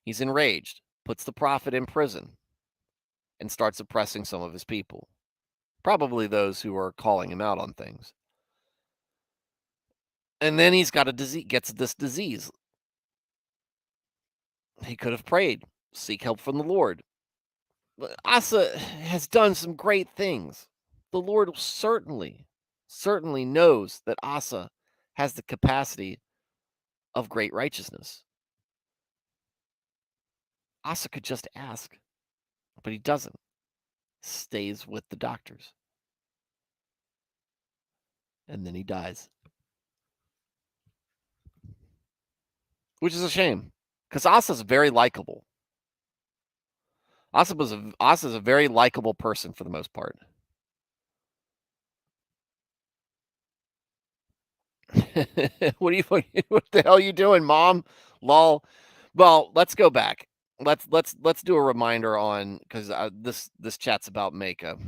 He's enraged, puts the prophet in prison, and starts oppressing some of his people, probably those who are calling him out on things. And then he's got gets this disease. He could have prayed, seek help from the Lord. Asa has done some great things. The Lord certainly knows that Asa has the capacity of great righteousness. Asa could just ask, but he doesn't. Stays with the doctors. And then he dies. which is a shame because Asa's very likable. Asa's a very likable person for the most part. What the hell are you doing, Mom? Lol. Well, let's go back. Let's do a reminder on because this chat's about Maka.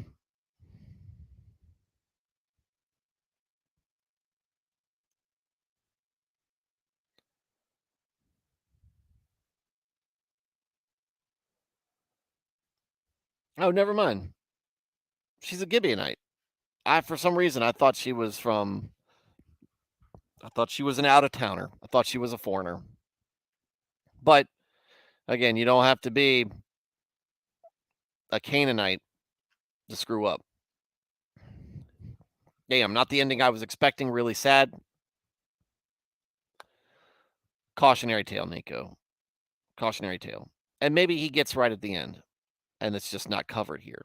Oh, never mind. She's a Gibeonite. For some reason I thought she was an out of towner. I thought she was a foreigner. But again, you don't have to be a Canaanite to screw up. Damn, not the ending I was expecting. Really sad. Cautionary tale, Nico. Cautionary tale. And maybe he gets right at the end, and it's just not covered here.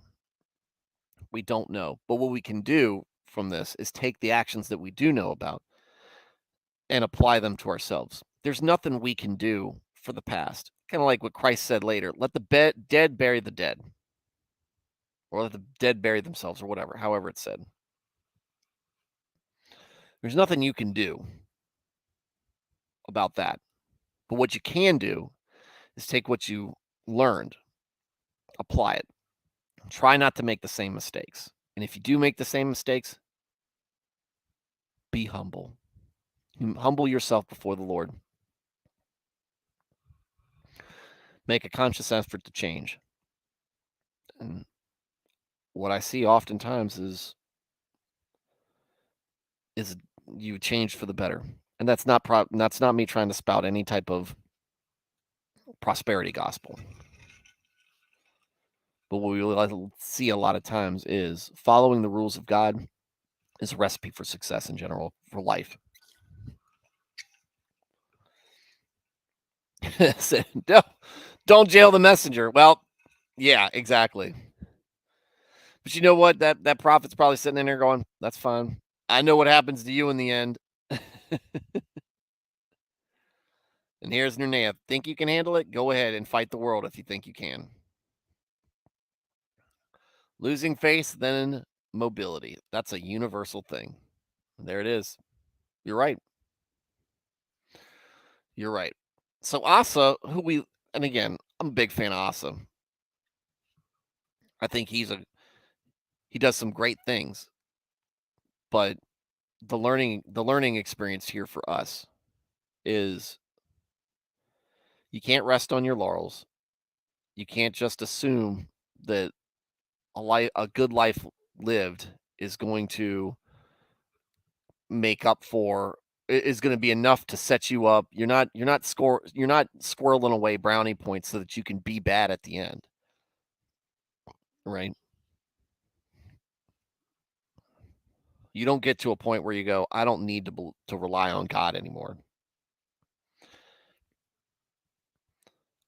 We don't know. But what we can do from this is take the actions that we do know about and apply them to ourselves. There's nothing we can do for the past. Kind of like what Christ said later, let the dead bury the dead. Or let the dead bury themselves, or whatever, however it's said. There's nothing you can do about that. But what you can do is take what you learned, apply it. Try not to make the same mistakes. And if you do make the same mistakes, be humble. Humble yourself before the Lord. Make a conscious effort to change. And what I see oftentimes is you change for the better. And that's not me trying to spout any type of prosperity gospel. But what we see a lot of times is following the rules of God is a recipe for success in general for life. Don't jail the messenger. Well, yeah, exactly. But you know what? That prophet's probably sitting in there going, "That's fine. I know what happens to you in the end." And here's Nunea. Think you can handle it? Go ahead and fight the world if you think you can. Losing face, then mobility. That's a universal thing. There it is. You're right. You're right. So Asa, and again, I'm a big fan of Asa. I think he does some great things, but the learning experience here for us is you can't rest on your laurels. You can't just assume that a good life lived is going to make up for is going to be enough to set you up. You're not squirreling away brownie points so that you can be bad at the end. Right? You don't get to a point where you go, I don't need to rely on God anymore.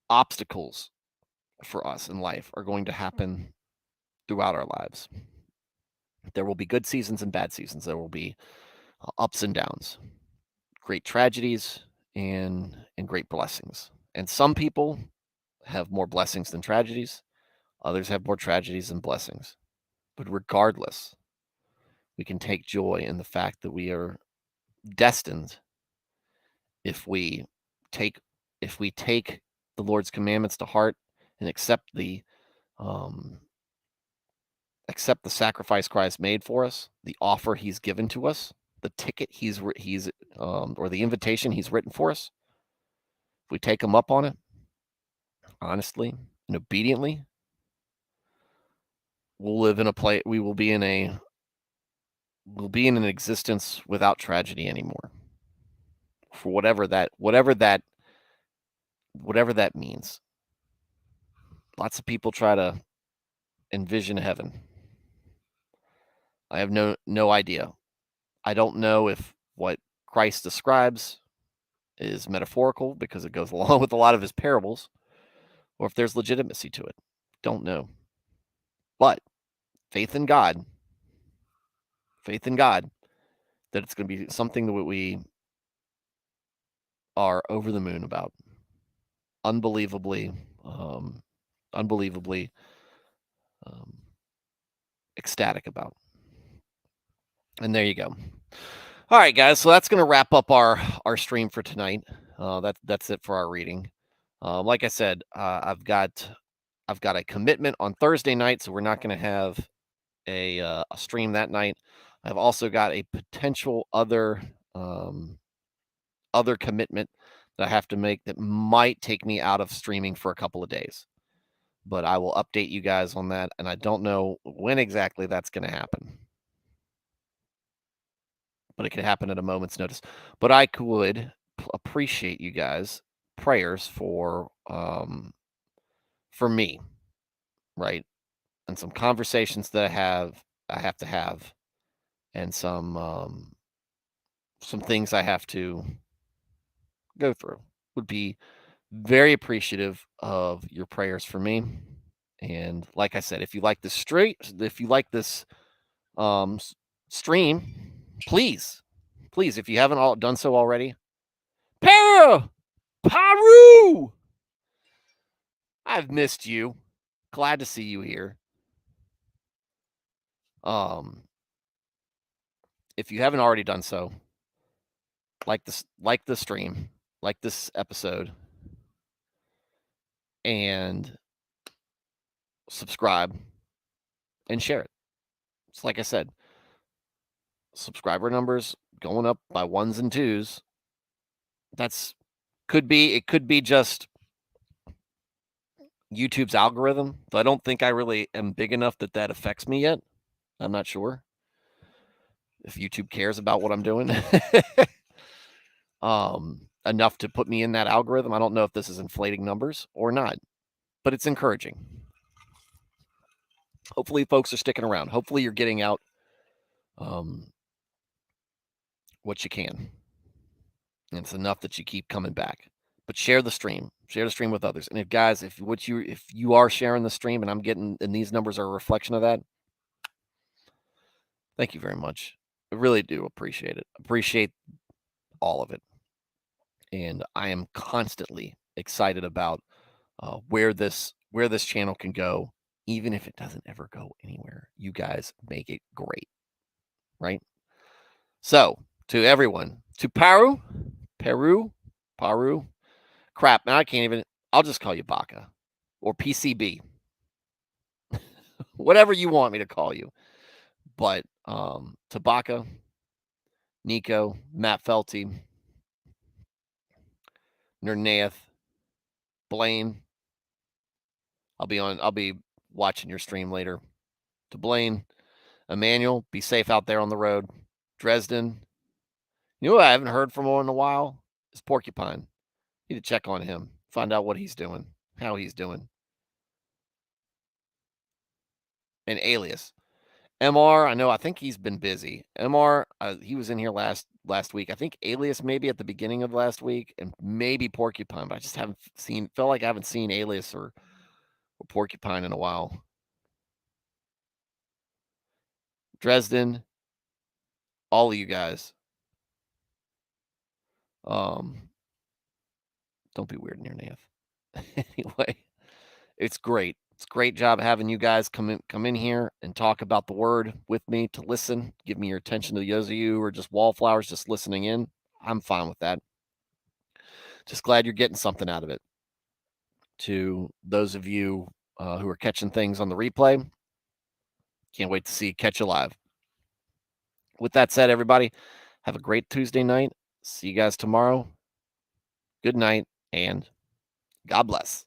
Obstacles for us in life are going to happen throughout our lives. There will be good seasons and bad seasons. There will be ups and downs, great tragedies and great blessings. And some people have more blessings than tragedies. Others have more tragedies than blessings. But regardless, we can take joy in the fact that we are destined if we take the Lord's commandments to heart and accept the sacrifice Christ made for us, the offer He's given to us, the ticket He's or the invitation He's written for us. If we take Him up on it, honestly and obediently, we'll live in a place. We'll be in an existence without tragedy anymore. For whatever that means. Lots of people try to envision heaven. I have no idea. I don't know if what Christ describes is metaphorical because it goes along with a lot of his parables, or if there's legitimacy to it. Don't know. But faith in God, that it's going to be something that we are over the moon about. Unbelievably ecstatic about. And there you go. All right, guys. So that's going to wrap up our stream for tonight. That's it for our reading. Like I said, I've got a commitment on Thursday night, so we're not going to have a stream that night. I've also got a potential other commitment that I have to make that might take me out of streaming for a couple of days. But I will update you guys on that, and I don't know when exactly that's going to happen. But it could happen at a moment's notice. But I could appreciate you guys' prayers for me, right? And some conversations that I have to have, and some things I have to go through. Would be very appreciative of your prayers for me. And like I said, if you like this stream, please, if you haven't done so already, Paru, I've missed you. Glad to see you here. If you haven't already done so, like the stream, like this episode, and subscribe and share it. It's like I said, subscriber numbers going up by ones and twos. It could be just YouTube's algorithm. So I don't think I really am big enough that affects me yet. I'm not sure if YouTube cares about what I'm doing enough to put me in that algorithm. I don't know if this is inflating numbers or not, but it's encouraging. Hopefully folks are sticking around. Hopefully you're getting out what you can. And it's enough that you keep coming back. But share the stream. Share the stream with others. And if you are sharing the stream and these numbers are a reflection of that, thank you very much. I really do appreciate it. Appreciate all of it. And I am constantly excited about where this channel can go, even if it doesn't ever go anywhere. You guys make it great, right? So to everyone, to Paru, crap, now I can't even. I'll just call you Baca or PCB, whatever you want me to call you. But to Baca, Nico, Matt Felty, Nernaeth, Blaine. I'll be watching your stream later. To Blaine, Emmanuel, be safe out there on the road. Dresden, you know what I haven't heard from in a while is Porcupine. Need to check on him, find out what he's doing, how he's doing. And Alias, MR, I think he's been busy. MR, he was in here last week. I think Alias maybe at the beginning of last week, and maybe Porcupine, but I just felt like I haven't seen Alias or Porcupine in a while. Dresden, all of you guys. Don't be weird near Nath. Anyway, it's great. It's a great job having you guys come in here and talk about the word with me, to listen, give me your attention. To those of you who are just wallflowers, just listening in. I'm fine with that. Just glad you're getting something out of it. To those of you who are catching things on the replay, can't wait to catch you live. With that said, everybody, have a great Tuesday night. See you guys tomorrow. Good night, and God bless.